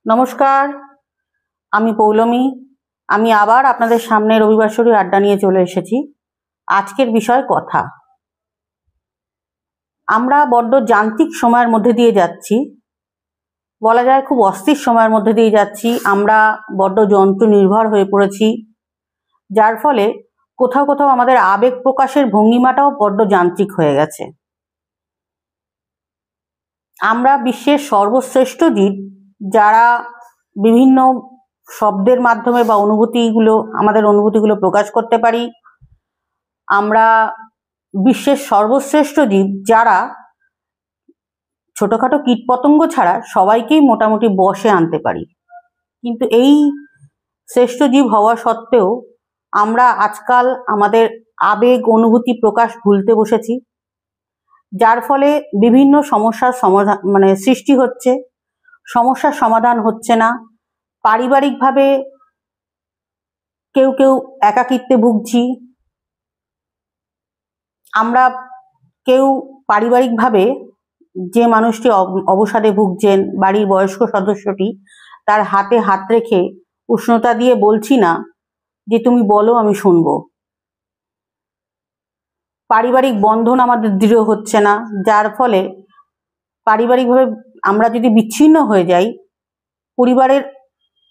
নমস্কার, আমি পৌলমী। আমি আবার আপনাদের সামনে রবিবাসরী আড্ডা নিয়ে চলে এসেছি। আজকের বিষয় কথা। আমরা বড্ড যান্ত্রিক সময়ের মধ্যে দিয়ে যাচ্ছি, বলা যায় খুব অস্থির সময়ের মধ্যে দিয়ে যাচ্ছি। আমরা বড্ড যন্ত্র নির্ভর হয়ে পড়েছি, যার ফলে কোথাও কোথাও আমাদের আবেগ প্রকাশের ভঙ্গিমাটাও বড্ড যান্ত্রিক হয়ে গেছে। আমরা বিশ্বের সর্বশ্রেষ্ঠ জীব, যারা বিভিন্ন শব্দের মাধ্যমে বা আমাদের অনুভূতিগুলো প্রকাশ করতে পারি। আমরা বিশ্বের সর্বশ্রেষ্ঠ জীব, যারা ছোটখাটো কীটপতঙ্গ ছাড়া সবাইকেই মোটামুটি বশে আনতে পারি। কিন্তু এই শ্রেষ্ঠ জীব হওয়া সত্ত্বেও আমরা আজকাল আমাদের আবেগ অনুভূতি প্রকাশ ভুলতে বসেছি, যার ফলে বিভিন্ন সমস্যার সমাধান সৃষ্টি হচ্ছে, সমস্যার সমাধান হচ্ছে না। পারিবারিকভাবে কেউ কেউ একাকিত্বে ভুগছি। আমরা কেউ পারিবারিকভাবে যে মানুষটি অবসাদে ভুগছেন, বাড়ির বয়স্ক সদস্যটি, তার হাতে হাত রেখে উষ্ণতা দিয়ে বলছি না যে তুমি বলো আমি শুনবো। পারিবারিক বন্ধন আমাদের দৃঢ় হচ্ছে না, যার ফলে পারিবারিকভাবে আমরা যদি বিচ্ছিন্ন হয়ে যাই, পরিবারের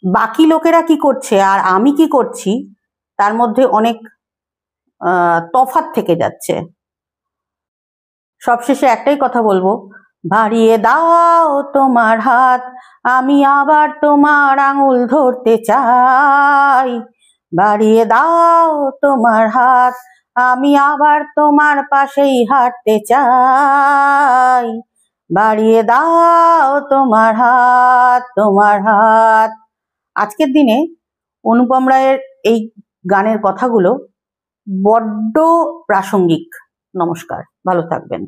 বাকি লোকেরা কি করছে আর আমি কি করছি তার মধ্যে অনেক তফাৎ থেকে যাচ্ছে। সবশেষে একটাই কথা বলবো, বাড়িয়ে দাও তোমার হাত, আমি আবার তোমার আঙুল ধরতে চাই। বাড়িয়ে দাও তোমার হাত, আমি আবার তোমার পাশেই হাঁটতে চাই। বাড়িয়ে দাও তোমার হাত, তোমার হাত। আজকের দিনে অনুপম রায়ের এই গানের কথাগুলো বড্ড প্রাসঙ্গিক। নমস্কার, ভালো থাকবেন।